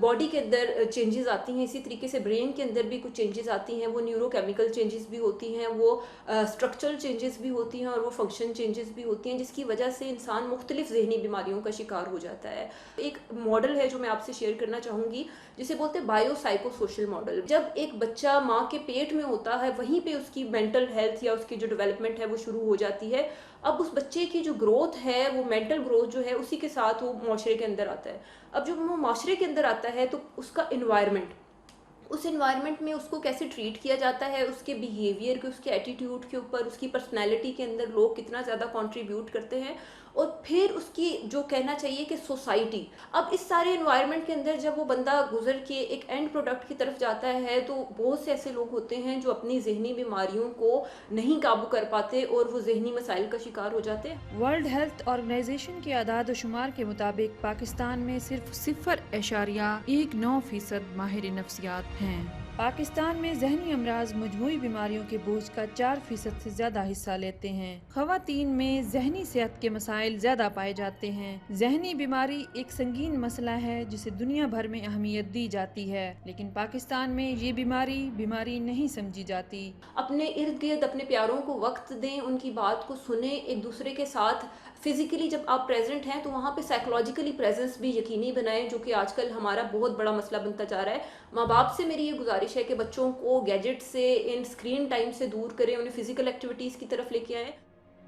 Body کے اندر changes آتی ہیں، اسی طریقے سے برین کے اندر بھی کچھ چینجز آتی ہیں، وہ نیورو کیمیکل چینجز بھی ہوتی ہیں، وہ اسٹرکچرل چینجز بھی ہوتی ہیں اور وہ فنکشن چینجز بھی ہوتی ہیں، جس کی وجہ سے انسان مختلف ذہنی بیماریوں کا شکار ہو جاتا ہے۔ ایک ماڈل ہے جو میں آپ سے شیئر کرنا چاہوں گی، جسے بولتے ہیں بایو سائیکو سوشل ماڈل۔ جب ایک بچہ ماں کے پیٹ میں ہوتا ہے، وہیں پہ اس کی مینٹل ہیلتھ یا اس کی جو ڈیولپمنٹ ہے وہ شروع ہو جاتی ہے۔ اب اس بچے کی جو گروتھ ہے، وہ مینٹل گروتھ جو ہے، اسی کے ساتھ وہ معاشرے کے اندر آتا ہے۔ اب جب وہ معاشرے کے اندر آتا ہے تو اس کا انوائرمنٹ، اس انوائرمنٹ میں اس کو کیسے ٹریٹ کیا جاتا ہے، اس کے بیہیویئر کے، اس کے ایٹیٹیوڈ کے اوپر، اس کی پرسنالٹی کے اندر لوگ کتنا زیادہ کنٹریبیوٹ کرتے ہیں، اور پھر اس کی جو کہنا چاہیے کہ سوسائٹی۔ اب اس سارے انوائرمنٹ کے اندر جب وہ بندہ گزر کے ایک اینڈ پروڈکٹ کی طرف جاتا ہے، تو بہت سے ایسے لوگ ہوتے ہیں جو اپنی ذہنی بیماریوں کو نہیں قابو کر پاتے اور وہ ذہنی مسائل کا شکار ہو جاتے ہیں۔ ورلڈ ہیلتھ آرگنائزیشن کے اعداد و شمار کے مطابق پاکستان میں صرف 0.19% ماہر نفسیات ہیں۔ پاکستان میں ذہنی امراض مجموعی بیماریوں کے بوجھ کا 4% سے زیادہ حصہ لیتے ہیں۔ خواتین میں ذہنی صحت کے مسائل زیادہ پائے جاتے ہیں۔ ذہنی بیماری ایک سنگین مسئلہ ہے جسے دنیا بھر میں اہمیت دی جاتی ہے، لیکن پاکستان میں یہ بیماری نہیں سمجھی جاتی۔ اپنے ارد گرد اپنے پیاروں کو وقت دیں، ان کی بات کو سنیں، ایک دوسرے کے ساتھ فزیکلی جب آپ پریزنٹ ہیں تو وہاں پہ سائیکولوجیکلی پریزنس بھی یقینی بنائیں، جو کہ آج کل ہمارا بہت بڑا مسئلہ بنتا جا رہا ہے۔ ماں باپ سے میری یہ گزارش ہے کہ بچوں کو گیجٹ سے، ان اسکرین ٹائم سے دور کریں، انہیں فزیکل ایکٹیویٹیز کی طرف لے کے آئیں۔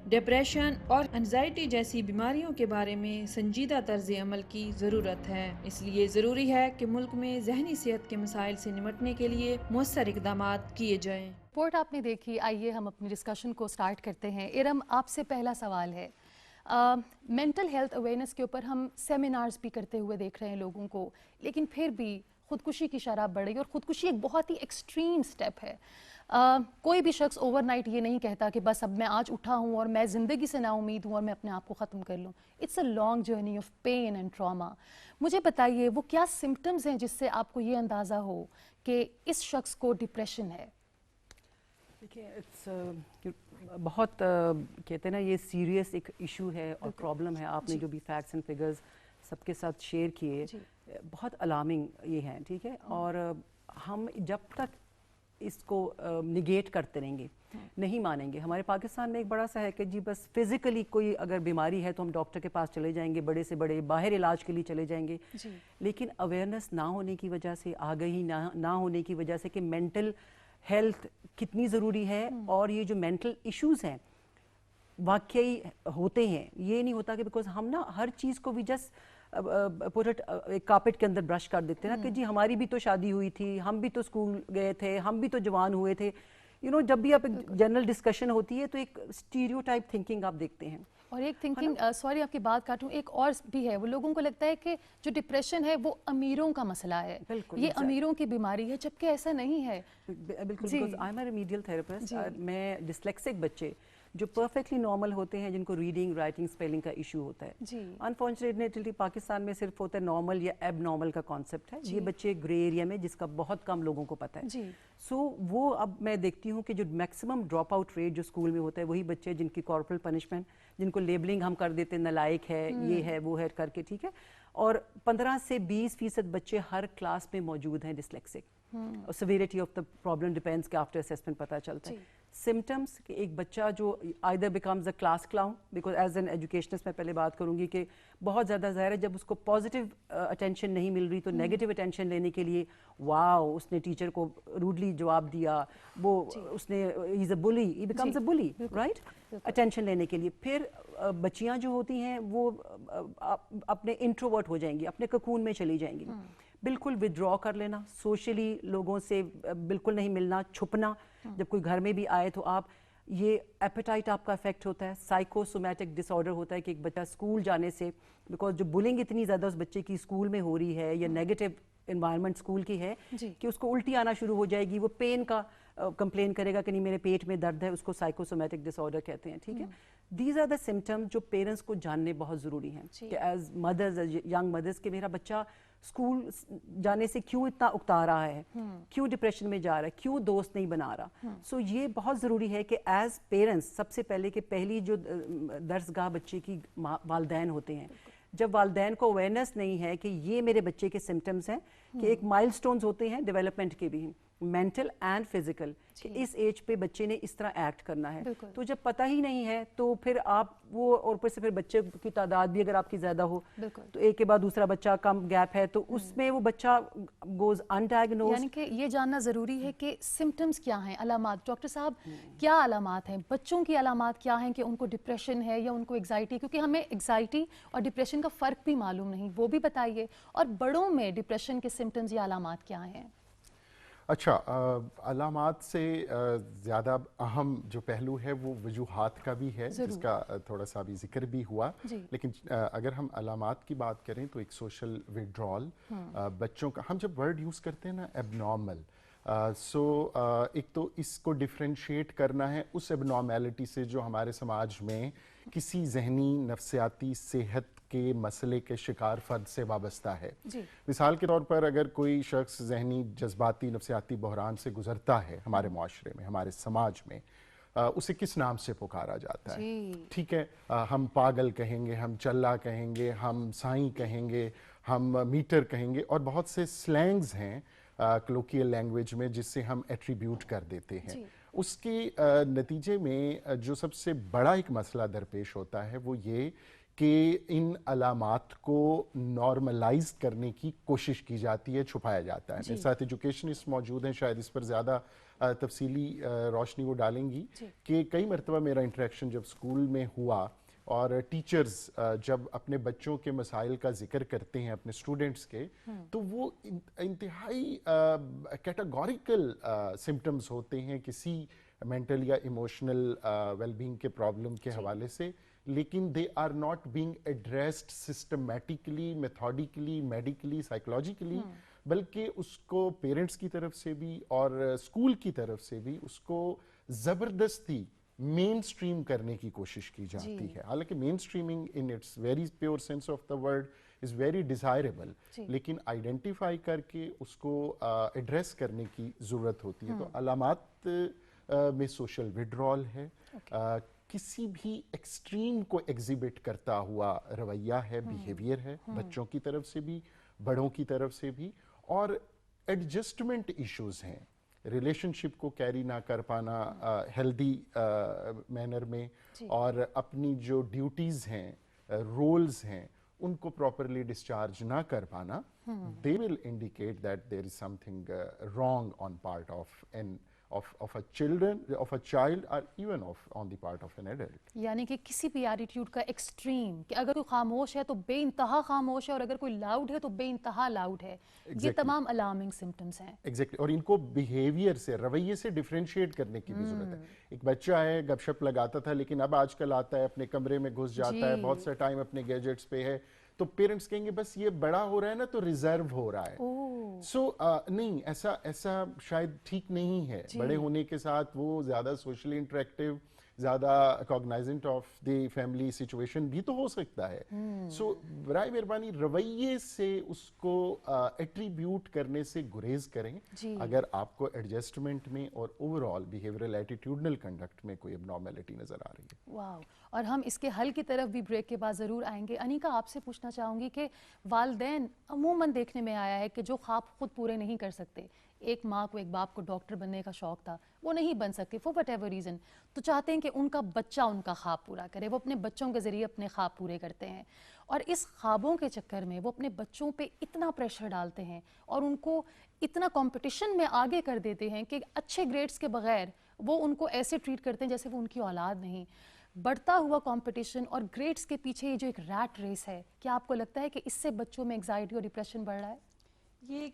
ڈپریشن اور انزائٹی جیسی بیماریوں کے بارے میں سنجیدہ طرز عمل کی ضرورت ہے، اس لیے ضروری ہے کہ ملک میں ذہنی صحت کے مسائل سے نمٹنے کے لیے مؤثر اقدامات کیے جائیں۔ رپورٹ آپ نے دیکھی، آئیے ہم اپنی ڈسکشن کو سٹارٹ کرتے ہیں۔ ارم، آپ سے پہلا سوال ہے، مینٹل ہیلتھ اویئرنیس کے اوپر ہم سیمینارز بھی کرتے ہوئے دیکھ رہے ہیں لوگوں کو، لیکن پھر بھی خودکشی کی شرح بڑھ رہی ہے، اور خودکشی ایک بہت ہی ایکسٹریم سٹیپ ہے۔ کوئی بھی شخص اوور نائٹ یہ نہیں کہتا کہ بس اب میں آج اٹھا ہوں اور میں زندگی سے نا امید ہوں اور میں اپنے آپ کو ختم کر لوں۔ It's a long journey of pain and trauma. مجھے بتائیے وہ کیا سمٹمز ہیں جس سے آپ کو یہ اندازہ ہو کہ اس شخص کو ڈپریشن ہے؟ دیکھیے بہت کہتے ہیں نا، یہ سیریس ایک ایشو ہے اور پرابلم ہے۔ آپ نے جو بھی فیکٹس اینڈ فگرز سب کے ساتھ شیئر کیے، بہت الارمنگ یہ ہیں، ٹھیک ہے۔ اور ہم جب تک اس کو نگیٹ کرتے رہیں گے، نہیں مانیں گے۔ ہمارے پاکستان میں ایک بڑا سا ہے کہ جی بس فزیکلی کوئی اگر بیماری ہے تو ہم ڈاکٹر کے پاس چلے جائیں گے، بڑے سے بڑے باہر علاج کے لیے چلے جائیں گے، لیکن اویئرنیس نہ ہونے کی وجہ سے، آگہی نہ ہونے کی وجہ سے کہ مینٹل ہیلتھ کتنی ضروری ہے، اور یہ جو مینٹل ایشوز ہیں واقعی ہوتے ہیں۔ یہ نہیں ہوتا کہ بیکاز ہم نا ہر چیز کو بھی جسٹ پٹ اٹ ایک کارپیٹ کے اندر برش کر دیتے ہیں نا، کہ جی ہماری بھی تو شادی ہوئی تھی، ہم بھی تو اسکول گئے تھے، ہم بھی تو جوان ہوئے تھے۔ جب بھی آپ ایک جنرل ڈسکشن ہوتی ہے تو ایک اسٹیریوٹائپ تھنکنگ آپ دیکھتے ہیں۔ اور ایک تھنکنگ، سوری آپ کی بات کاٹوں، ایک اور بھی ہے، وہ لوگوں کو لگتا ہے کہ جو ڈپریشن ہے وہ امیروں کا مسئلہ ہے، یہ امیروں کی بیماری ہے، جبکہ ایسا نہیں ہے۔ بالکل، because I am a remedial therapist, میں ڈسلیکسک بچے جو پرفیکٹلی نارمل ہوتے ہیں، جن کو ریڈنگ، رائٹنگ، اسپیلنگ کا ایشو ہوتا ہے، انفارچونیٹلی پاکستان میں صرف ہوتا ہے نارمل یا ایب نارمل کا کانسیپٹ ہے۔ یہ بچے گرے ایریا میں، جس کا بہت کم لوگوں کو پتہ ہے۔ سو وہ اب میں دیکھتی ہوں کہ جو میکسیمم ڈراپ آؤٹ ریٹ جو اسکول میں ہوتا ہے، وہی بچے جن کی کارپورل پنشمنٹ، جن کو لیبلنگ ہم کر دیتے ہیں نالائق ہے، یہ ہے، وہ ہے کر کے، ٹھیک ہے۔ اور 15 سے 20% بچے ہر کلاس میں موجود ہیں ڈسلیکسک۔ سیویریٹی آف دا پرابلم ڈیپینڈس کہ آفٹر اسیسمنٹ پتہ چلتا ہے۔ سمٹمس کہ ایک بچہ جو either becomes a class clown, because as an educationist میں پہلے بات کروں گی کہ بہت زیادہ ظاہر ہے جب اس کو پازیٹیو اٹینشن نہیں مل رہی تو نیگیٹو اٹینشن لینے کے لیے واو اس نے ٹیچر کو روڈلی جواب دیا، وہ اس نے ہی از اے بلی، ہی بیکمز اے بلی، رائٹ، اٹینشن لینے کے لیے۔ پھر بچیاں جو ہوتی ہیں وہ اپنے انٹروورٹ ہو جائیں گی، اپنے ککون میں چلی جائیں گی، بالکل ودرا کر لینا، سوشلی لوگوں سے بالکل نہیں ملنا، چھپنا۔ جب کوئی گھر میں بھی آئے تو آپ یہ ایپیٹائٹ آپ کا افیکٹ ہوتا ہے، سائیکو سومیٹک ڈس آرڈر ہوتا ہے کہ ایک بچہ اسکول جانے سے، بیکاز جو بلنگ اتنی زیادہ اس بچے کی اسکول میں ہو رہی ہے یا نیگیٹو انوائرمنٹ اسکول کی ہے کہ اس کو الٹی آنا شروع ہو جائے گی، وہ پین کا کمپلین کرے گا کہ نہیں میرے پیٹ میں درد ہے، اس کو سائیکو سومیٹک ڈس آرڈر کہتے ہیں، ٹھیک ہے۔ دیز آر دا سمٹم جو پیرنٹس کو جاننے بہت ضروری ہیں کہ as mothers, as young mothers, کہ میرا بچہ اسکول جانے سے کیوں اتنا اکتا رہا ہے، کیوں ڈپریشن میں جا رہا ہے، کیوں دوست نہیں بنا رہا۔ سو یہ بہت ضروری ہے کہ ایز پیرنٹس سب سے پہلے کہ پہلی جو درس گاہ بچے کی والدین ہوتے ہیں، جب والدین کو اویئرنیس نہیں ہے کہ یہ میرے بچے کے سمٹمز ہیں کہ ایک مائل سٹونز ہوتے ہیں ڈیولپمنٹ کے بھی مینٹل اینڈ فزیکل کہ اس ایج پہ بچے نے اس طرح ایکٹ کرنا ہے, تو جب پتہ ہی نہیں ہے تو پھر آپ وہ, اور اوپر سے پھر بچے کی تعداد بھی اگر آپ کی زیادہ ہو تو ایک کے بعد دوسرا بچہ کم گیپ ہے تو اس میں وہ بچہ گوز انڈائگنوزڈ. یعنی کہ یہ جاننا ضروری ہے کہ سمٹمز کیا ہیں, علامات. ڈاکٹر صاحب کیا علامات ہیں, بچوں کی علامات کیا ہیں کہ ان کو ڈپریشن ہے یا ان کو ایگزائٹی, کیونکہ ہمیں ایگزائٹی اور ڈپریشن کا فرق بھی معلوم نہیں, وہ بھی بتائیے. اور بڑوں میں ڈپریشن کے سمٹمز یا علامات کیا ہیں؟ اچھا, علامات سے زیادہ اہم جو پہلو ہے وہ وجوہات کا بھی ہے جس کا تھوڑا سا بھی ذکر بھی ہوا, لیکن اگر ہم علامات کی بات کریں تو ایک سوشل وڈرال بچوں کا, ہم جب ورڈ یوز کرتے ہیں نا ایب نارمل, سو ایک تو اس کو ڈفرینشیٹ کرنا ہے اس ایب نارمیلٹی سے جو ہمارے سماج میں کسی ذہنی نفسیاتی صحت کے مسئلے کے شکار فرد سے وابستہ ہے. مثال کے طور پر اگر کوئی شخص ذہنی جذباتی نفسیاتی بحران سے گزرتا ہے ہمارے معاشرے میں, ہمارے سماج میں, اسے کس نام سے پکارا جاتا ہے؟ ٹھیک ہے, ہم پاگل کہیں گے, ہم چلا کہیں گے, ہم سائیں کہیں گے, ہم میٹر کہیں گے, اور بہت سے سلینگز ہیں کلوکیل لینگویج میں جس سے ہم ایٹریبیوٹ کر دیتے ہیں. اس کے نتیجے میں جو سب سے بڑا ایک مسئلہ درپیش ہوتا ہے وہ یہ کہ ان علامات کو نارملائز کرنے کی کوشش کی جاتی ہے, چھپایا جاتا ہے. میرے ساتھ ایجوکیشنسٹ موجود ہیں, شاید اس پر زیادہ تفصیلی روشنی وہ ڈالیں گی کہ کئی مرتبہ میرا انٹریکشن جب اسکول میں ہوا اور ٹیچرز جب اپنے بچوں کے مسائل کا ذکر کرتے ہیں اپنے اسٹوڈنٹس کے, تو وہ انتہائی کیٹاگوریکل سمٹمز ہوتے ہیں کسی مینٹل یا ایموشنل ویل بینگ کے پرابلم کے حوالے سے, لیکن they are not being addressed systematically, methodically, medically, psychologically, بلکہ اس کو پیرنٹس کی طرف سے بھی اور اسکول کی طرف سے بھی اس کو زبردستی مین سٹریم کرنے کی کوشش کی جاتی ہے. حالانکہ mainstreaming in its very pure sense of the word is very desirable, لیکن آئیڈینٹیفائی کر کے اس کو ایڈریس کرنے کی ضرورت ہوتی ہے. تو علامات میں سوشل وڈرال ہے, کسی بھی ایکسٹریم کو ایگزیبٹ کرتا ہوا رویہ ہے, بیہیویئر ہے, بچوں کی طرف سے بھی بڑوں کی طرف سے بھی, اور ایڈجسٹمنٹ ایشوز ہیں, ریلیشن شپ کو کیری نہ کر پانا ہیلدی مینر میں, اور اپنی جو ڈیوٹیز ہیں, رولز ہیں, ان کو پراپرلی ڈسچارج نہ کر پانا, they will indicate that there is something wrong on part of a child or even on the part of an adult. یعنی کہ کسی بھی ایٹیٹیوڈ کا ایکسٹریم, کہ اگر کوئی خاموش ہے تو بے انتہا خاموش ہے, اور اگر کوئی لاؤڈ ہے تو بے انتہا لاؤڈ ہے. یہ تمام الارمنگ سمٹمز ہیں. ایگزیکٹلی, اور ان کو بیہیویئر سے, رویے سے ڈفرینشیٹ کرنے کی بھی ضرورت ہے. ایک بچہ ہے گپ شپ لگاتا تھا, لیکن اب آج کل آتا ہے اپنے کمرے میں گھس جاتا ہے, بہت سا ٹائم اپنے گیجٹس پہ ہے, تو پیرنٹس کہیں گے بس یہ بڑا ہو رہا ہے نا تو ریزرو ہو رہا ہے. سو نہیں, ایسا شاید ٹھیک نہیں ہے. بڑے ہونے کے ساتھ وہ زیادہ سوشلی انٹریکٹیو, زیادہ کوگنائزنٹ آف دی فیملی سچویشن بھی تو ہو سکتا ہے. سو برائے مہربانی رویے سے اس کو ایٹریبیوٹ کرنے سے گریز کریں اگر آپ کو ایڈجسٹمنٹ میں اور over all behavioural attitudinal conduct میں کوئی اب نارمیلٹی نظر آ رہی ہے. واو, اور ہم اس کے حل کی طرف بھی بریک کے بعد ضرور آئیں گے. انیکا, آپ سے پوچھنا چاہوں گی کہ والدین عموماً دیکھنے میں آیا ہے کہ جو خواب خود پورے نہیں کر سکتے, ایک ماں کو, ایک باپ کو ڈاکٹر بننے کا شوق تھا, وہ نہیں بن سکتے فور وٹ ایور ریزن, تو چاہتے ہیں کہ ان کا بچہ ان کا خواب پورا کرے. وہ اپنے بچوں کے ذریعے اپنے خواب پورے کرتے ہیں, اور اس خوابوں کے چکر میں وہ اپنے بچوں پہ اتنا پریشر ڈالتے ہیں اور ان کو اتنا کمپٹیشن میں آگے کر دیتے ہیں کہ اچھے گریڈز کے بغیر وہ ان کو ایسے ٹریٹ کرتے ہیں جیسے وہ ان کی اولاد نہیں. بڑھتا ہوا کمپٹیشن اور گریڈز کے پیچھے یہ جو ایک ریٹ ریس ہے, کیا آپ کو لگتا ہے کہ اس سے بچوں میں انگزائٹی اور ڈپریشن بڑھ رہا ہے؟ یہ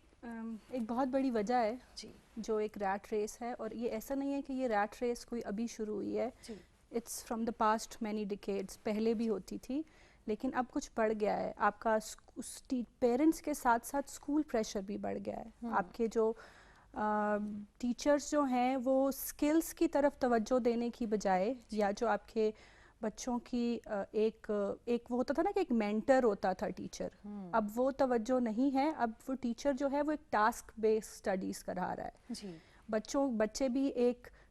ایک بہت بڑی وجہ ہے جو ایک ریٹ ریس ہے, اور یہ ایسا نہیں ہے کہ یہ ریٹ ریس کوئی ابھی شروع ہوئی ہے. It's from the past many decades, پہلے بھی ہوتی تھی, لیکن اب کچھ بڑھ گیا ہے. آپ کا پیرنٹس کے ساتھ ساتھ اسکول پریشر بھی بڑھ گیا ہے. آپ کے جو ٹیچرز جو ہیں وہ اسکلس کی طرف توجہ دینے کی بجائے, یا جو آپ کے بچوں کی ایک وہ ہوتا تھا نا کہ ایک مینٹر ہوتا تھا ٹیچر, اب وہ توجہ نہیں ہے. اب وہ ٹیچر جو ہے وہ ایک ٹاسک بیس اسٹڈیز کرا رہا ہے. بچے بھی ایک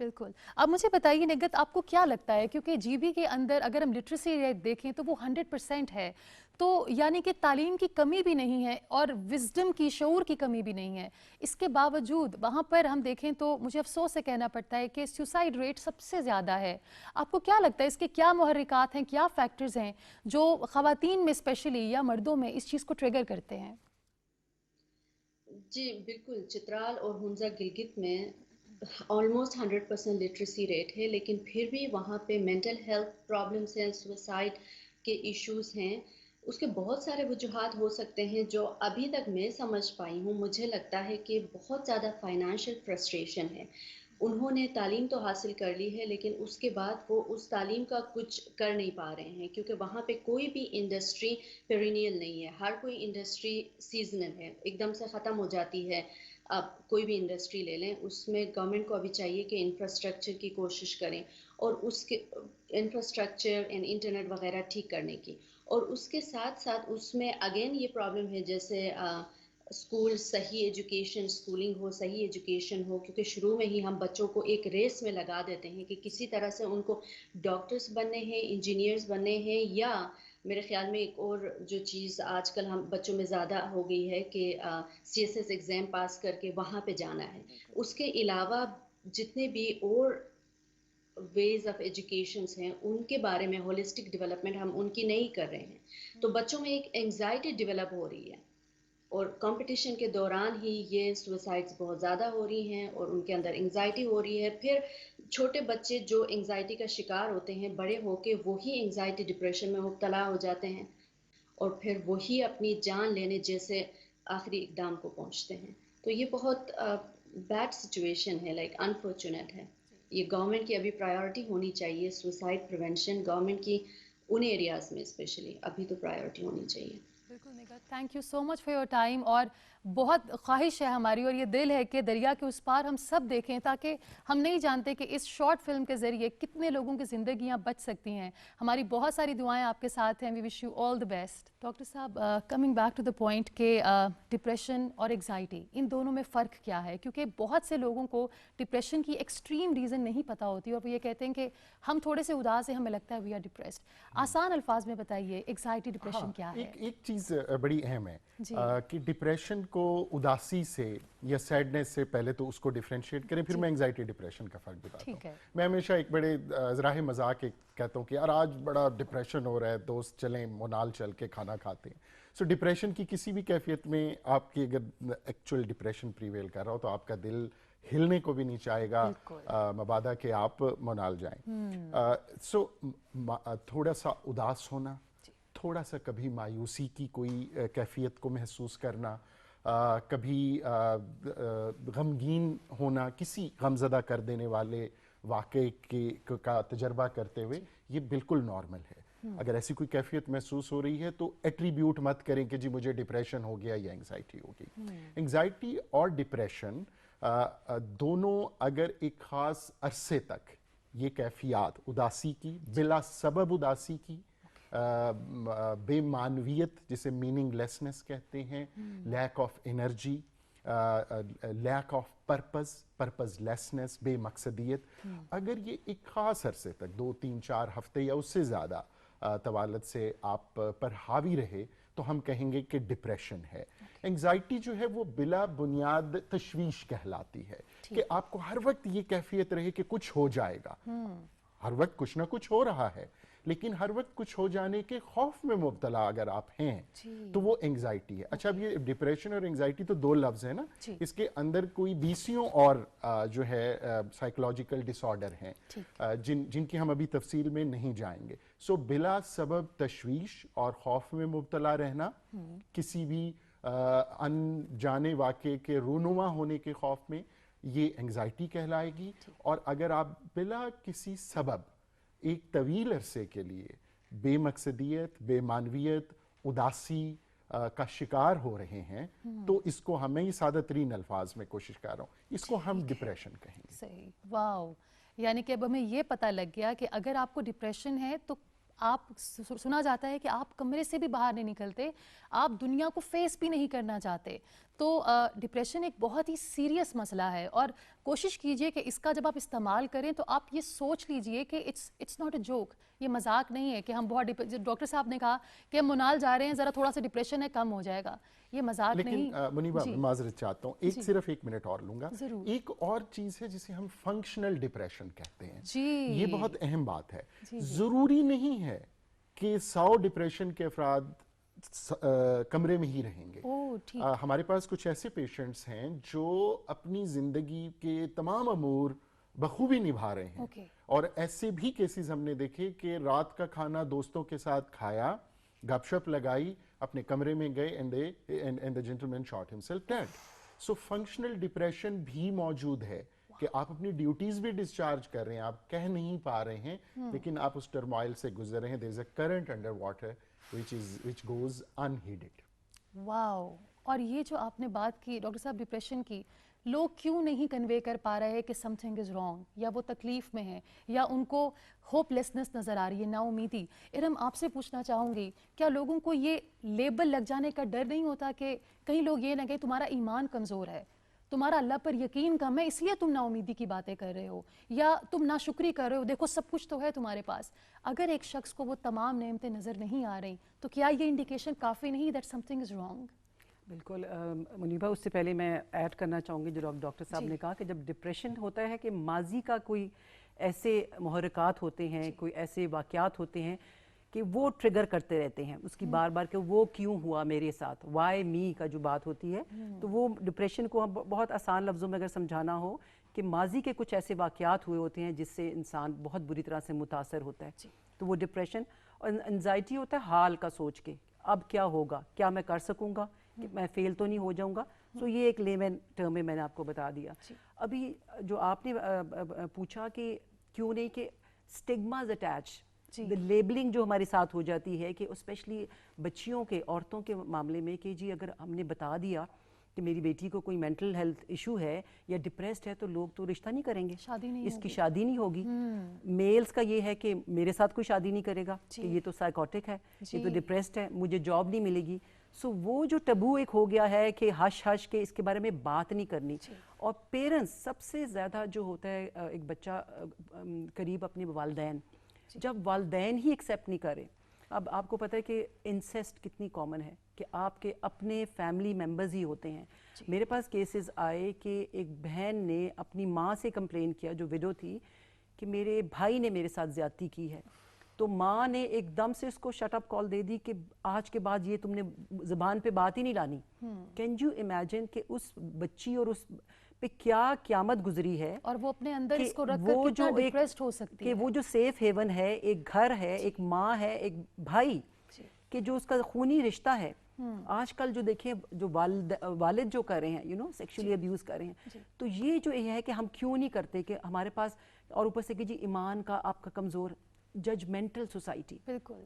بالکل. اب مجھے بتائیے نگہت آپ کو کیا لگتا ہے, کیونکہ جی بی کے اندر اگر ہم لٹریسی ریٹ دیکھیں تو وہ 100% ہے, تو یعنی کہ تعلیم کی کمی بھی نہیں ہے اور وزڈم کی, شعور کی کمی بھی نہیں ہے, اس کے باوجود وہاں پر ہم دیکھیں تو مجھے افسوس سے کہنا پڑتا ہے کہ سوسائڈ ریٹ سب سے زیادہ ہے. آپ کو کیا لگتا ہے اس کے کیا محرکات ہیں, کیا فیکٹرز ہیں جو خواتین میں اسپیشلی یا مردوں میں اس چیز کو ٹریگر کرتے ہیں؟ جی بالکل, چترال اور ہنزا گلگت میں آلموسٹ 100% لٹریسی ریٹ ہے, لیکن پھر بھی وہاں پہ مینٹل ہیلتھ پرابلمس ہیں, سوسائڈ کے ایشوز ہیں. اس کے بہت سارے وجوہات ہو سکتے ہیں جو ابھی تک میں سمجھ پائی ہوں. مجھے لگتا ہے کہ بہت زیادہ فائنانشیل فرسٹریشن ہے. انہوں نے تعلیم تو حاصل کر لی ہے لیکن اس کے بعد وہ اس تعلیم کا کچھ کر نہیں پا رہے ہیں, کیونکہ وہاں پہ کوئی بھی انڈسٹری پیرینیل نہیں ہے. ہر کوئی انڈسٹری سیزنل ہے, ایک دم سے ختم ہو جاتی ہے. آپ کوئی بھی انڈسٹری لے لیں, اس میں گورنمنٹ کو ابھی چاہیے کہ انفراسٹرکچر کی کوشش کریں, اور اس کے انفراسٹرکچر انٹرنیٹ وغیرہ ٹھیک کرنے کی, اور اس کے ساتھ ساتھ اس میں اگین یہ پرابلم ہے جیسے اسکول, صحیح ایجوکیشن, اسکولنگ ہو, صحیح ایجوکیشن ہو, کیونکہ شروع میں ہی ہم بچوں کو ایک ریس میں لگا دیتے ہیں کہ کسی طرح سے ان کو ڈاکٹرز بننے ہیں, انجینئرز بننے ہیں, یا میرے خیال میں ایک اور جو چیز آج کل ہم بچوں میں زیادہ ہو گئی ہے کہ C S S exam pass کر کے وہاں پہ جانا ہے. اس کے علاوہ جتنے بھی اور ویز آف ایجوکیشنس ہیں ان کے بارے میں ہولسٹک ڈیولپمنٹ ہم ان کی نہیں کر رہے ہیں, تو بچوں میں ایک انگزائٹی ڈیولپ ہو رہی ہے, اور کمپٹیشن کے دوران ہی یہ سوسائڈز بہت زیادہ ہو رہی ہیں اور ان کے اندر انگزائٹی ہو رہی ہے. پھر چھوٹے بچے جو انگزائٹی کا شکار ہوتے ہیں, بڑے ہو کے وہی انگزائٹی ڈپریشن میں مبتلا ہو جاتے ہیں, اور پھر وہی اپنی جان لینے جیسے آخری اقدام کو پہنچتے ہیں. تو یہ بہت بیڈ سچویشن ہے, لائک انفارچونیٹ ہے. یہ گورنمنٹ کی ابھی پرائیورٹی ہونی چاہیے, سوسائڈ پریونشن گورنمنٹ کی ان ایریاز میں اسپیشلی ابھی تو پرائیورٹی ہونی چاہیے. بالکل Nighat, thank you so much for your time. اور بہت خواہش ہے ہماری اور یہ دل ہے کہ دریا کے اس پار ہم سب دیکھیں, تاکہ ہم نہیں جانتے کہ اس شارٹ فلم کے ذریعے کتنے لوگوں کی زندگیاں بچ سکتی ہیں. ہماری بہت ساری دعائیں آپ کے ساتھ ہیں. We wish you all the best. Doctor صاحب, coming back to the point کہ ڈپریشن اور ایگزائٹی, ان دونوں میں فرق کیا ہے؟ کیونکہ بہت سے لوگوں کو ڈپریشن کی ایکسٹریم ریزن نہیں پتہ ہوتی, اور وہ یہ کہتے ہیں کہ ہم تھوڑے سے اداس ہیں, ہمیں لگتا ہے وی آر ڈپریسڈ. آسان الفاظ میں بتائیے ایگزائٹی ڈپریشن کیا ہے؟ ایک چیز بڑی اہم ہے کہ ڈپریشن کو اداسی سے یا سیڈنس سے پہلے تو اس کو ڈیفرینشیٹ کریں, پھر میں انگزائٹی ڈپریشن کا فرق بتاتا ہوں. میں ہمیشہ ایک بڑے ذراہ مذاق کہتا ہوں کہ یار آج بڑا ڈپریشن ہو رہا ہے, دوست چلیں مونال چل کے کھانا کھاتے ہیں. سو ڈپریشن کی کسی بھی کیفیت میں آپ کی اگر ایکچوئل ڈپریشن پریویل کر رہا ہو تو آپ کا دل ہلنے کو بھی نہیں چاہے گا, مبادا کہ آپ مونال جائیں. سو تھوڑا سا اداس ہونا, تھوڑا سا کبھی مایوسی کی کوئی کیفیت کو محسوس کرنا, کبھی غمگین ہونا, کسی غمزدہ کر دینے والے واقعے کا تجربہ کرتے ہوئے, یہ بالکل نارمل ہے. اگر ایسی کوئی کیفیت محسوس ہو رہی ہے تو ایٹریبیوٹ مت کریں کہ جی مجھے ڈپریشن ہو گیا یا انگزائٹی ہو گئی. انگزائٹی اور ڈپریشن دونوں اگر ایک خاص عرصے تک یہ کیفیات اداسی کی, بلا سبب اداسی کی, بے معنویت جسے میننگ لیسنس کہتے ہیں, lack of energy, lack of purpose lessons, بے مقصدیت, اگر یہ ایک خاص عرصے تک 2, 3, 4 ہفتے یا اس سے زیادہ طوالت سے آپ پر حاوی رہے تو ہم کہیں گے کہ ڈپریشن ہے. انگزائٹی جو ہے وہ بلا بنیاد تشویش کہلاتی ہے, کہ آپ کو ہر وقت یہ کیفیت رہے کہ کچھ ہو جائے گا, ہر وقت کچھ نہ کچھ ہو رہا ہے, لیکن ہر وقت کچھ ہو جانے کے خوف میں مبتلا اگر آپ ہیں تو وہ انگزائٹی ہے. اچھا, اب یہ ڈپریشن اور انگزائٹی تو دو لفظ ہیں نا, اس کے اندر کوئی 20 اور جو ہے سائیکولوجیکل ڈس آرڈر ہیں جن کی ہم ابھی تفصیل میں نہیں جائیں گے. سو بلا سبب تشویش اور خوف میں مبتلا رہنا, کسی بھی انجانے واقعے کے رونما ہونے کے خوف میں, یہ انگزائٹی کہلائے گی. اور اگر آپ بلا کسی سبب ایک طویل عرصے کے لیے بے مقصدیت, بے معنویت, اداسی کا شکار ہو رہے ہیں تو اس کو ہمیں یہ سادہ ترین الفاظ میں کوشش کر رہا ہوں, اس کو ہم ڈپریشن کہیں گے. صحیح, واو. یعنی کہ اب ہمیں یہ پتہ لگ گیا کہ اگر آپ کو ڈپریشن ہے تو آپ, سنا جاتا ہے کہ آپ کمرے سے بھی باہر نہیں نکلتے, آپ دنیا کو فیس بھی نہیں کرنا چاہتے. تو ڈپریشن ایک بہت ہی سیریس مسئلہ ہے اور کوشش کیجئے کہ اس کا جب آپ استعمال کریں تو آپ یہ سوچ لیجئے کہ اٹس ناٹ اے جوک، یہ مذاق نہیں ہے کہ ہم بہت ڈاکٹر صاحب نے کہا کہ ہم منال جا رہے ہیں ذرا تھوڑا سا ڈپریشن ہے کم ہو جائے گا، یہ مذاق نہیں۔ لیکن منیبہ میں معذرت چاہتا ہوں، صرف ایک منٹ اور لوں گا۔ ایک اور چیز ہے جسے ہم فنکشنل ڈپریشن کہتے ہیں، یہ بہت اہم بات ہے۔ ضروری نہیں ہے کہ 100 ڈپریشن کے افراد کمرے میں ہی رہیں گے۔ ہمارے پاس کچھ ایسے پیشنٹس ہیں جو اپنی زندگی کے تمام امور بخوبی نبھا رہے ہیں، اور ایسے بھی کیسز ہم نے دیکھے کہ رات کا کھانا دوستوں کے ساتھ کھایا، گپ شپ لگائی، اپنے کمرے میں گئے and the gentleman shot himself dead۔ So functional depression بھی موجود ہے کہ آپ اپنی ڈیوٹیز بھی ڈسچارج کر رہے ہیں، آپ کہہ نہیں پا رہے ہیں لیکن آپ اس ٹرمائل سے گزر رہے ہیں۔ there is a current under water which goes unheeded۔ واو، اور یہ جو آپ نے بات کی ڈاکٹر صاحب ڈپریشن کی، لوگ کیوں نہیں کنوے کر پا رہے کہ سم تھنگ از رانگ، یا وہ تکلیف میں ہیں، یا ان کو ہوپ لیسنس نظر آ رہی ہے، نا امیدی۔ ارم آپ سے پوچھنا چاہوں گی، کیا لوگوں کو یہ لیبل لگ جانے کا ڈر نہیں ہوتا کہ کہیں لوگ یہ نہ کہیں تمہارا ایمان کمزور ہے، تمہارا اللہ پر یقین کم ہے، اس لیے تم نا امیدی کی باتیں کر رہے ہو، یا تم ناشکری کر رہے ہو، دیکھو سب کچھ تو ہے تمہارے پاس۔ اگر ایک شخص کو وہ تمام نعمتیں نظر نہیں آ رہی تو کیا یہ انڈیکیشن کافی نہیں that some thing is wrong? بالکل منیبہ، اس سے پہلے میں ایڈ کرنا چاہوں گی جو ڈاکٹر صاحب نے کہا کہ جب ڈپریشن ہوتا ہے کہ ماضی کا کوئی ایسے محرکات ہوتے ہیں، کوئی ایسے واقعات ہوتے ہیں کہ وہ ٹریگر کرتے رہتے ہیں اس کی بار بار کہ وہ کیوں ہوا میرے ساتھ، وائی می کا جو بات ہوتی ہے، تو وہ ڈپریشن کو ہم بہت آسان لفظوں میں اگر سمجھانا ہو کہ ماضی کے کچھ ایسے واقعات ہوئے ہوتے ہیں جس سے انسان بہت بری طرح سے متاثر ہوتا ہے، تو وہ ڈپریشن۔ اور انزائٹی ہوتا ہے حال کا سوچ کے، اب کیا ہوگا، کیا میں کر سکوں گا، کہ میں فیل تو نہیں ہو جاؤں گا۔ سو یہ ایک لیمن ٹرم میں نے آپ کو بتا دیا۔ ابھی جو آپ نے پوچھا کہ کیوں نہیں کہ اسٹگماز اٹیچ، لیبلنگ جو ہمارے ساتھ ہو جاتی ہے کہ اسپیشلی بچیوں کے، عورتوں کے معاملے میں کہ جی اگر ہم نے بتا دیا کہ میری بیٹی کو کوئی مینٹل ہیلتھ ایشو ہے یا ڈپریسڈ ہے تو لوگ تو رشتہ نہیں کریں گے، اس کی شادی نہیں ہوگی۔ میلز کا یہ ہے کہ میرے ساتھ کوئی شادی نہیں کرے گا کہ یہ تو سائیکوٹک ہے، یہ تو ڈپریسڈ ہے، مجھے جاب نہیں ملے گی۔ سو وہ جو ٹبو ایک ہو گیا ہے کہ ہش ہش کے اس کے بارے میں بات نہیں کرنی۔ اور پیرنٹس سب سے زیادہ جو ہوتا ہے ایک بچہ قریب اپنے والدین، جب والدین ہی ایکسیپٹ نہیں کرے۔ اب آپ کو پتہ ہے کہ انسیسٹ کتنی کامن ہے کہ آپ کے اپنے فیملی ممبرز ہی ہوتے ہیں۔ میرے پاس کیسز آئے کہ ایک بہن نے اپنی ماں سے کمپلین کیا جو ویڈو تھی کہ میرے بھائی نے میرے ساتھ زیادتی کی ہے، تو ماں نے ایک دم سے اس کو شٹ اپ کال دے دی کہ آج کے بعد یہ تم نے زبان پہ بات ہی نہیں لانی۔ کین یو امیجن کہ اس بچی اور اس پہ کیا قیامت گزری ہے، اور وہ اپنے اندر اس کو رکھ کر کتنا ڈپریسڈ ہو سکتی ہے، کہ وہ جو سیف ہیون ہے، ایک گھر ہے، ایک ماں ہے، ایک بھائی، کہ جو اس کا خونی رشتہ ہے۔ آج کل جو دیکھیں جو والد جو کر رہے ہیں سیکشولی ابیوز کر رہے ہیں، تو یہ جو یہ ہے کہ ہم کیوں نہیں کرتے کہ ہمارے پاس، اور اوپر سے کہ جی ایمان کا آپ کا کمزور، ججمنٹل سوسائٹی۔ بالکل،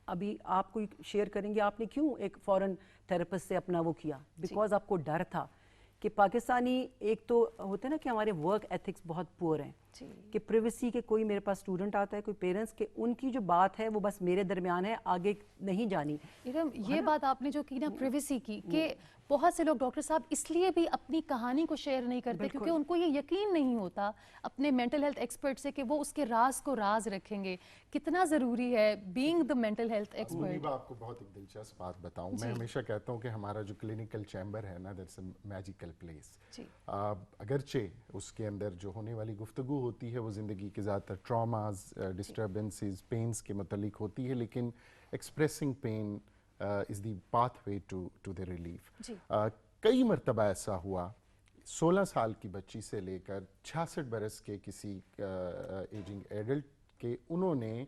ابھی آپ کو شیئر کریں گے آپ نے کیوں ایک فورن تھراپسٹ سے اپنا وہ کیا، بیکاز آپ کو ڈر تھا کہ پاکستانی ایک تو ہوتا ہے نا کہ ہمارے ورک ایتھکس بہت پور ہیں، کہ پریویسی کے کوئی میرے پاس اسٹوڈنٹ آتا ہے، کوئی پیرنٹس کے، ان کی جو بات ہے وہ بس میرے درمیان ہے، آگے نہیں جانی۔ یہ بات آپ نے جو کی نا پریویسی کی، کہ بہت سے لوگ ڈاکٹر صاحب اس لیے بھی اپنی کہانی کو شیئر نہیں کرتے کیونکہ ان کو یہ یقین نہیں ہوتا اپنے مینٹل ہیلتھ ایکسپرٹ سے کہ وہ اس کے راز کو راز رکھیں گے۔ کتنا ضروری ہے being the mental health expert. آپ کو بہت ایک دلچسپ بات بتاؤں، میں ہمیشہ کہتا ہوں کہ ہمارا جو کلینکل چیمبر ہے نا، دیٹس اے میجیکل پلیس۔ اگرچہ اس کے اندر جو ہونے والی گفتگو ہوتی ہے وہ زندگی کے زیادہ تر ٹراماز، ڈسٹربنسز، پینز کے متعلق ہوتی ہے، لیکن expressing pain is the pathway to the relief۔ کئی مرتبہ ایسا ہوا 16 سال کی بچی سے لے کر 66 برس کے کسی ایجنگ ایڈلٹ کے، انہوں نے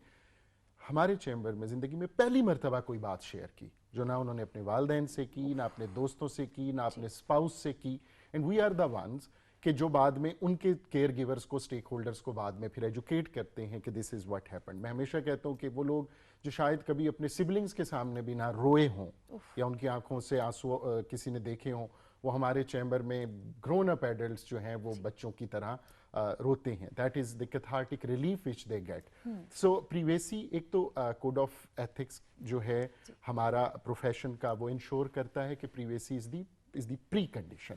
ہمارے چیمبر میں زندگی میں پہلی مرتبہ کوئی بات شیئر کی جو نہ انہوں نے اپنے والدین سے کی، نہ اپنے دوستوں سے کی، نہ اپنے اسپاؤس سے کی، and we are the ones کہ جو بعد میں ان کے کیئر گیورز کو، اسٹیک ہولڈرز کو بعد میں پھر ایجوکیٹ کرتے ہیں کہ دس از واٹ ہیپنڈ۔ میں ہمیشہ کہتا ہوں کہ وہ لوگ جو شاید کبھی اپنے سبلنگز کے سامنے بھی نہ روئے ہوں یا ان کی آنکھوں سے آنسو کسی نے دیکھے ہوں، وہ ہمارے چیمبر میں گرون اپ ایڈلٹس جو ہیں وہ بچوں کی طرح روتے ہیں۔ That is the cathartic relief which they get. So privacy, ایک تو کوڈ آف ایتھکس جو ہے ہمارا پروفیشن کا، وہ انشور کرتا ہے کہ privacy is the is the pre-condition.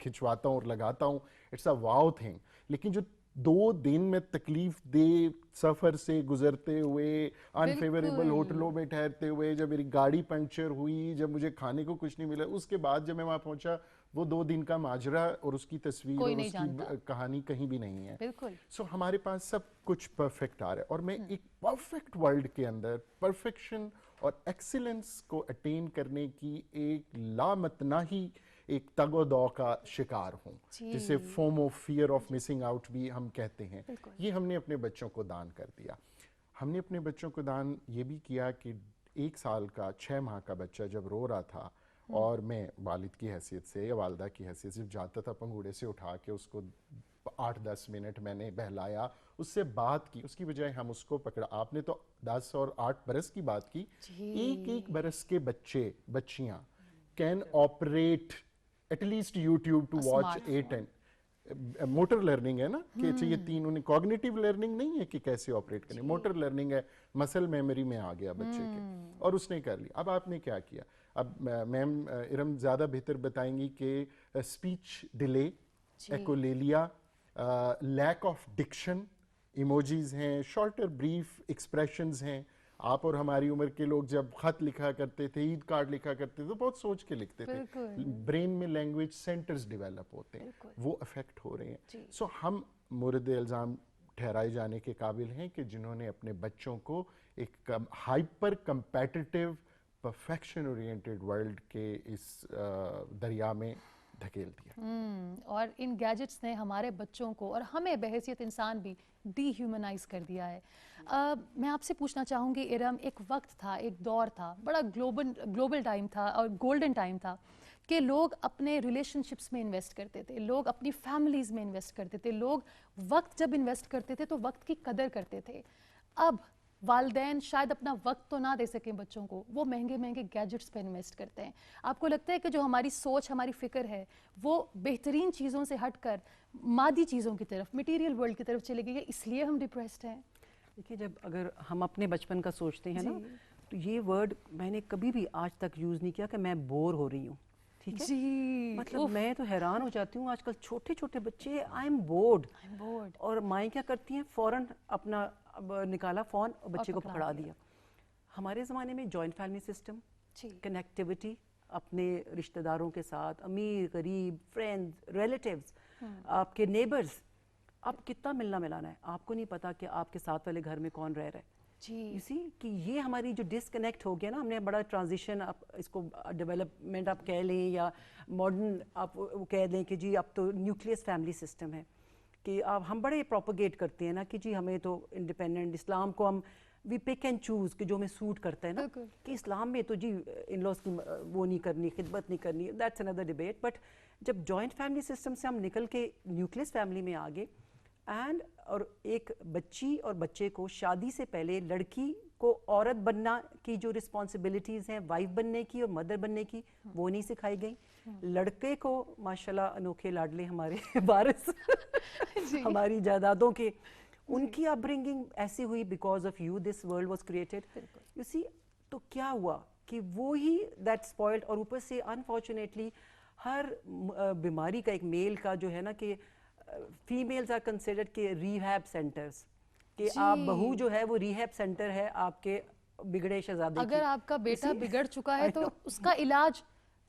کھنچواتا ہوں اور لگاتا ہوں, اٹس اے واو تھنگ. لیکن جو 2 دن میں تکلیف دہ سفر سے گزرتے ہوئے, انفیوریبل ہوٹلوں میں ٹھہرتے ہوئے, جب میری گاڑی پنکچر ہوئی, جب مجھے کھانے کو کچھ نہیں ملا, اس کے بعد جب میں وہاں پہنچا, وہ 2 دن کا ماجرا اور اس کی تصویر اور اس کی کہانی کہیں بھی نہیں ہے. سو ہمارے پاس سب کچھ پرفیکٹ آ رہا ہے, اور میں ایک پرفیکٹ ورلڈ کے اندر پرفیکشن اور ایکسیلنس کو اٹین کرنے کی ایک لامتناہی ایک تگ و دو کا شکار ہوں, جسے FOMO, fear of missing out بھی ہم کہتے ہیں. یہ ہم نے اپنے بچوں کو دان کر دیا. ہم نے اپنے بچوں کو دان یہ بھی کیا کہ 1 سال کا 6 ماہ کا بچہ جب رو رہا تھا, اور میں والد کی حیثیت سے یا والدہ کی حیثیت سے جاتا تھا پنگوڑے سے اٹھا کے اس کو 8-10 منٹ میں نے بہلایا, اس سے بات کی, اس کی بجائے ہم اس کو پکڑا. آپ نے تو 10 اور 8 برس کی بات کی. 1 برس کے بچے بچیاں can operate at least YouTube to watch 8 and motor learning ہے نا, کہ یہ 3 انہیں کوگنیٹیو لرننگ نہیں ہے کہ کیسے آپریٹ کریں, موٹر لرننگ ہے, مسل میموری میں آ گیا بچے کے, اور اس نے کر لی. اب آپ نے کیا کیا, اب میم ارم زیادہ بہتر بتائیں گی کہ speech delay, echolalia, lack of diction, emojis ہیں, شارٹر بریف ایکسپریشنز ہیں. آپ اور ہماری عمر کے لوگ جب خط لکھا کرتے تھے, عید کارڈ لکھا کرتے تھے, تو بہت سوچ کے لکھتے تھے. برین میں لینگویج سینٹرز ڈیولپ ہوتے ہیں, وہ افیکٹ ہو رہے ہیں. سو ہم مورد الزام ٹھہرائے جانے کے قابل ہیں کہ جنہوں نے اپنے بچوں کو ایک hyper competitive perfection oriented world کے اس دریا میں دھکیل دیا. اور ان گیجٹس نے ہمارے بچوں کو اور ہمیں بحیثیت انسان بھی ڈی ہیومنائز کر دیا ہے. میں آپ سے پوچھنا چاہوں گی ارم, ایک وقت تھا, ایک دور تھا, بڑا گلوبل ٹائم تھا اور گولڈن ٹائم تھا کہ لوگ اپنے ریلیشن شپس میں انویسٹ کرتے تھے, لوگ اپنی فیملیز میں انویسٹ کرتے تھے, لوگ وقت جب انویسٹ کرتے تھے تو وقت کی قدر کرتے تھے. اب والدین شاید اپنا وقت تو نہ دے سکیں بچوں کو, وہ مہنگے مہنگے گیجٹس پہ انویسٹ کرتے ہیں. آپ کو لگتا ہے کہ جو ہماری سوچ, ہماری فکر ہے, وہ بہترین چیزوں سے ہٹ کر مادی چیزوں کی طرف, میٹیریل ورلڈ کی طرف چلے گئی ہے, اس لیے ہم ڈپریسڈ ہیں؟ دیکھیے, جب اگر ہم اپنے بچپن کا سوچتے ہیں نا, تو یہ ورڈ میں نے کبھی بھی آج تک یوز نہیں کیا کہ میں بور ہو رہی ہوں. ٹھیک ہے, مطلب میں تو حیران ہو جاتی ہوں, آج کل چھوٹے چھوٹے بچے آئی ایم بورڈ, اور مائیں کیا کرتی ہیں, فوراً اپنا نکالا فون اور بچے کو پکڑا دیا. ہمارے زمانے میں جوائنٹ فیملی سسٹم, کنیکٹیوٹی اپنے رشتہ داروں کے ساتھ, امیر غریب, فرینڈز, ریلیٹیوز, آپ کے نیبرز, اب کتنا ملنا ملانا ہے, آپ کو نہیں پتا کہ آپ کے ساتھ والے گھر میں کون رہ رہا ہے. اسی کہ یہ ہماری جو ڈسکنیکٹ ہو گیا نا, ہم نے بڑا ٹرانزیشن, آپ اس کو ڈیولپمنٹ آپ کہہ لیں یا ماڈرن آپ کہہ دیں کہ جی اب تو نیوکلیس فیملی سسٹم ہے, کہ ہم بڑے پروپیگیٹ کرتے ہیں نا کہ جی ہمیں تو انڈیپینڈنٹ اسلام کو ہم وی پک اینڈ چوز کہ جو ہمیں سوٹ کرتا ہے نا, کہ اسلام میں تو جی ان لاز کی وہ نہیں کرنی, خدمت نہیں کرنی, دیٹس اندر ڈیبیٹ. بٹ جب جوائنٹ فیملی سسٹم سے ہم نکل کے نیوکلیس فیملی میں آگے, اینڈ اور ایک بچی اور بچے کو شادی سے پہلے لڑکی کو عورت بننا کی جو رسپانسبلٹیز ہیں, وائف بننے کی اور مدر بننے کی, وہ نہیں سکھائی گئیں. لڑکے کو ماشاءاللہ انوکھے لاڈلے ہمارے وارث ہماری جائیدادوں کے, ان کی اپ برنگنگ ایسی ہوئی because of you this world was created. You see, تو کیا ہوا کہ وہی دیٹ اسپوائلڈ, اور اوپر سے انفارچونیٹلی ہر بیماری کا ایک میل کا جو ہے نا کہ فیمیلز آر کنسیڈرڈ کہ ریہیب سینٹرز, کہ آپ بہو جو ہے وہ ریہیب سینٹر ہے آپ کے بگڑے شہزادے کی. اگر آپ کا بیٹا بگڑ چکا ہے تو اس کا علاج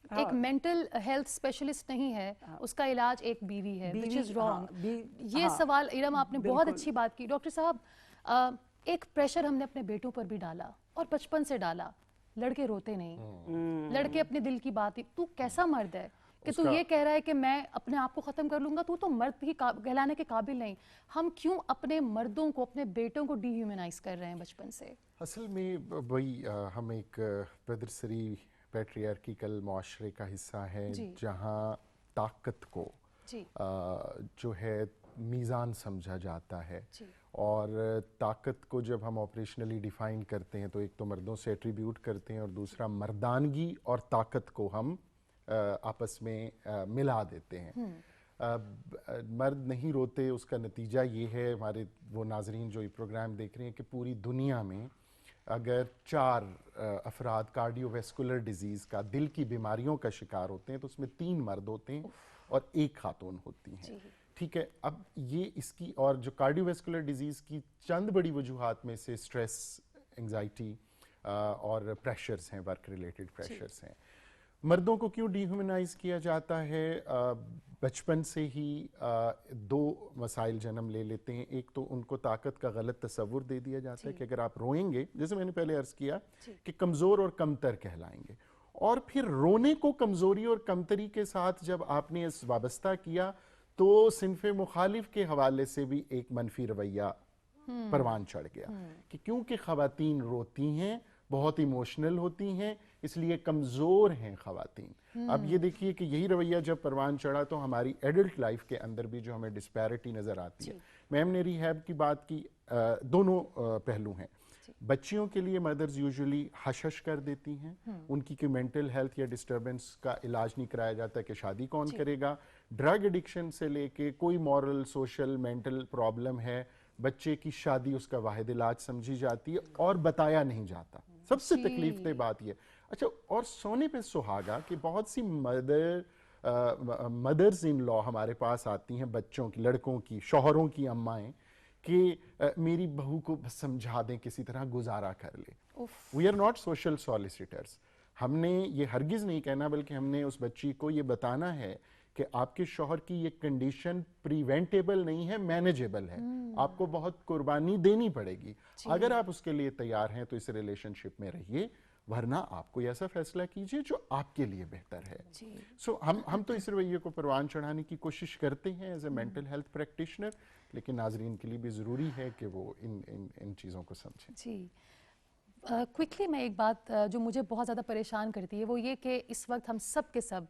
ایک مینٹل ہیلتھ اسپیشلسٹ نہیں ہے, اس کا علاج ایک بیوی ہے, which is wrong. یہ سوال ارم آپ نے بہت اچھی بات کی. ڈاکٹر صاحب, ایک پریشر ہم نے اپنے بیٹوں پر بھی ڈالا, اور بچپن سے ڈالا. لڑکے روتے نہیں, لڑکے اپنے دل کی بات, تو کیسا مرد ہے کہ تو یہ کہہ رہا ہے کہ میں اپنے آپ کو ختم کر لوں گا, تو مرد ہی کہلانے کے قابل نہیں. ہم کیوں اپنے مردوں کو, اپنے بیٹوں کو ڈی ہیومنائز کر رہے ہیں بچپن سے؟ اصل میں وہی ہم ایک پیدرسری پیٹریارکیکل معاشرے کا حصہ ہے, جہاں طاقت کو جو ہے میزان سمجھا جاتا ہے, اور طاقت کو جب ہم آپریشنلی ڈیفائن کرتے ہیں تو ایک تو مردوں سے ایٹریبیوٹ کرتے ہیں, اور دوسرا مردانگی اور طاقت کو ہم آپس میں ملا دیتے ہیں. مرد نہیں روتے, اس کا نتیجہ یہ ہے, ہمارے وہ ناظرین جو یہ پروگرام دیکھ رہے ہیں, کہ پوری دنیا میں اگر 4 افراد کارڈیو ویسکولر ڈیزیز کا دل کی بیماریوں کا شکار ہوتے ہیں تو اس میں 3 مرد ہوتے ہیں اور 1 خاتون ہوتی ہیں. ٹھیک ہے. اب یہ اس کی اور جو کارڈیو ویسکولر ڈیزیز کی چند بڑی وجوہات میں سے اسٹریس، انگزائٹی اور پریشرز ہیں، ورک ریلیٹڈ پریشرز ہیں. مردوں کو کیوں ڈی ہیومنائز کیا جاتا ہے؟ بچپن سے ہی 2 مسائل جنم لے لیتے ہیں. ایک تو ان کو طاقت کا غلط تصور دے دیا جاتا ہے کہ اگر آپ روئیں گے، جیسے میں نے پہلے عرض کیا کہ کمزور اور کمتر کہلائیں گے، اور پھر رونے کو کمزوری اور کمتری کے ساتھ جب آپ نے اس وابستہ کیا تو صنف مخالف کے حوالے سے بھی ایک منفی رویہ پروان چڑھ گیا کہ کیونکہ خواتین روتی ہیں، بہت ایموشنل ہوتی ہیں، اس لیے کمزور ہیں خواتین. اب یہ دیکھیے کہ یہی رویہ جب پروان چڑھا تو ہماری ایڈلٹ لائف کے اندر بھی جو ہمیں ڈسپیرٹی نظر آتی ہے. میم نے ریہیب کی بات کی، دونوں پہلو ہیں. بچیوں کے لیے مدرز یوزولی حش کر دیتی ہیں، ان کی کوئی مینٹل ہیلتھ یا ڈسٹربنس کا علاج نہیں کرایا جاتا کہ شادی کون کرے گا. ڈرگ ایڈکشن سے لے کے کوئی مورل، سوشل، مینٹل پرابلم ہے، بچے کی شادی اس کا واحد علاج سمجھی جاتی ہے اور بتایا نہیں جاتا. سب سے تکلیف دہ بات یہ. اچھا، اور سونے پہ سہاگا کہ بہت سی مدرز ان لا ہمارے پاس آتی ہیں، بچوں کی، لڑکوں کی، شوہروں کی امائیں، کہ میری بہو کو بس سمجھا دیں، کسی طرح گزارا کر لے. We are not social solicitors. ہم نے یہ ہرگز نہیں کہنا، بلکہ ہم نے اس بچی کو یہ بتانا ہے کہ آپ کے شوہر کی یہ کنڈیشن پریونٹیبل نہیں ہے، مینیجیبل ہے. آپ کو بہت قربانی دینی پڑے گی. اگر آپ اس کے لیے تیار ہیں تو اس ریلیشن شپ میں رہیے، ورنہ آپ کوئی ایسا فیصلہ کیجئے جو آپ کے لیے بہتر ہے. سو ہم تو اس رویے کو پروان چڑھانے کی کوشش کرتے ہیں as a mental health practitioner, لیکن ناظرین کے لیے بھی ضروری ہے کہ وہ ان چیزوں کو سمجھیں. جی کوئکلی میں ایک بات جو مجھے بہت زیادہ پریشان کرتی ہے وہ یہ کہ اس وقت ہم سب کے سب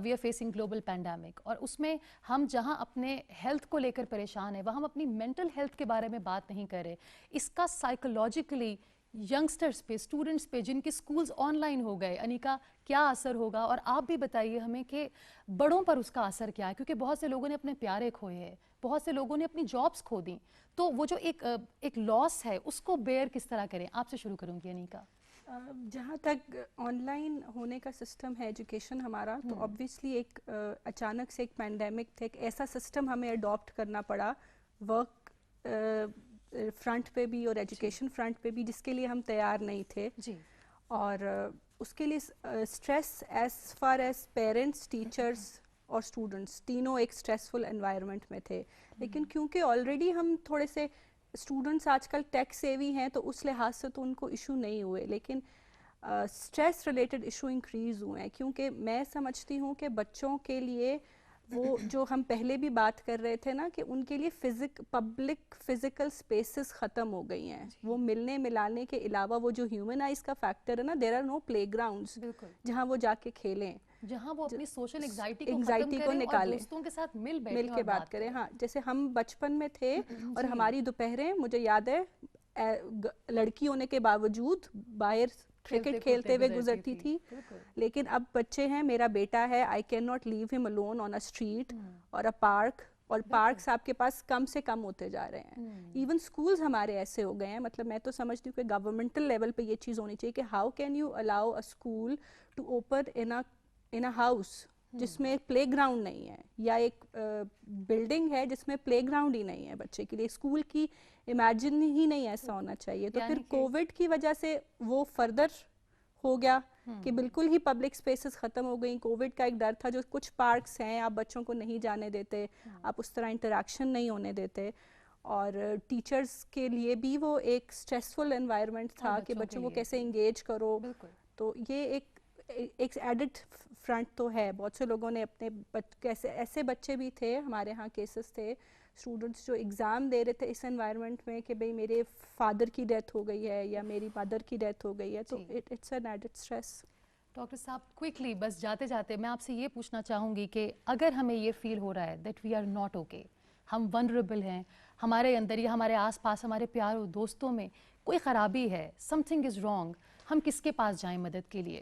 we are facing global pandemic, اور اس میں ہم جہاں اپنے ہیلتھ کو لے کر پریشان ہیں وہاں ہم اپنی مینٹل ہیلتھ کے بارے میں بات نہیں کر رہے. اس کا سائیکولوجیکلی ینگسٹرز پہ، اسٹوڈنٹس پہ جن کے اسکولز آن لائن ہو گئے، انیکا کیا اثر ہوگا؟ اور آپ بھی بتائیے ہمیں کہ بڑوں پر اس کا اثر کیا ہے، کیونکہ بہت سے لوگوں نے اپنے پیارے کھوئے ہیں، بہت سے لوگوں نے اپنی جابس کھو دیں. تو وہ جو ایک لاس ہے اس کو بیئر کس طرح کریں؟ آپ سے شروع کروں گی انیکا. جہاں تک آن لائن ہونے کا سسٹم ہے ایجوکیشن ہمارا، تو آبویسلی ایک اچانک سے ایک پینڈیمک تھے، ایک ایسا سسٹم ہمیں اڈاپٹ کرنا پڑا ورک فرنٹ پہ بھی اور ایجوکیشن فرنٹ پہ بھی، جس کے لیے ہم تیار نہیں تھے. اور اس کے لیے stress as far as parents, teachers اور اسٹوڈنٹس تینوں ایک اسٹریسفل انوائرمنٹ میں تھے. لیکن کیونکہ آلریڈی ہم تھوڑے سے اسٹوڈنٹس آج کل ٹیک سیوی ہیں تو اس لحاظ سے تو ان کو ایشو نہیں ہوئے، لیکن اسٹریس ریلیٹڈ ایشو انکریز ہوئے ہیں. کیونکہ میں سمجھتی ہوں کہ بچوں کے لیے وہ جو ہم پہلے بھی بات کر رہے تھے نا کہ ان کے لیے پبلک فزیکل اسپیسز ختم ہو گئی ہیں. وہ ملنے ملانے کے علاوہ وہ جو ہیومنائز کا فیکٹر ہے نا، there are know play grounds جہاں وہ جا کے کھیلیں، جہاں وہ اپنی سوشل انگزائٹی کو نکالیں، دوستوں کے ساتھ مل کے بات کریں. ہاں، جیسے ہم بچپن میں تھے اور ہماری دوپہریں، مجھے یاد ہے لڑکی ہونے کے باوجود باہر کرکٹ کھیلتے ہوئے گزرتی تھی. لیکن اب بچے ہیں، میرا بیٹا ہے، آئی کین ناٹ لیو ہم الون آن اے اسٹریٹ اور اے پارک، اور پارکس آپ کے پاس کم سے کم ہوتے جا رہے ہیں. ایون اسکولز ہمارے ایسے ہو گئے ہیں. مطلب میں تو سمجھتی ہوں کہ گورنمنٹل لیول پہ یہ چیز ہونی چاہیے کہ how can you allow a school to open in a house جس میں ایک پلے گراؤنڈ نہیں ہے، یا ایک بلڈنگ ہے جس میں پلے گراؤنڈ ہی نہیں ہے بچے کے لیے. اسکول کی امیجن ہی نہیں ایسا ہونا چاہیے. تو پھر کووڈ کی وجہ سے وہ فردر ہو گیا کہ بالکل ہی پبلک اسپیسز ختم ہو گئیں. کووڈ کا ایک ڈر تھا، جو کچھ پارکس ہیں آپ بچوں کو نہیں جانے دیتے، آپ اس طرح انٹریکشن نہیں ہونے دیتے. اور ٹیچرز کے لیے بھی وہ ایک اسٹریسفل انوائرمنٹ تھا کہ بچوں کو کیسے انگیج کرو. تو یہ ایک ایڈڈ فرنٹ تو ہے. بہت سے لوگوں نے اپنے ایسے بچے بھی تھے، ہمارے ہاں کیسز تھے، اسٹوڈنٹس جو ایگزام دے رہے تھے اس انوائرمنٹ میں کہ بھئی میرے فادر کی ڈیتھ ہو گئی ہے یا میری مدر کی ڈیتھ ہو گئی ہے. تو it's an added stress. Doctor صاحب کوئکلی بس جاتے جاتے میں آپ سے یہ پوچھنا چاہوں گی کہ اگر ہمیں یہ فیل ہو رہا ہے that we are not okay, ہم ونریبل ہیں، ہمارے اندر یا ہمارے آس پاس ہمارے پیاروں دوستوں میں کوئی خرابی ہے، سم تھنگ از رانگ، ہم کس کے پاس جائیں مدد کے لیے؟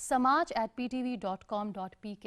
samaj@ptv.com.pk.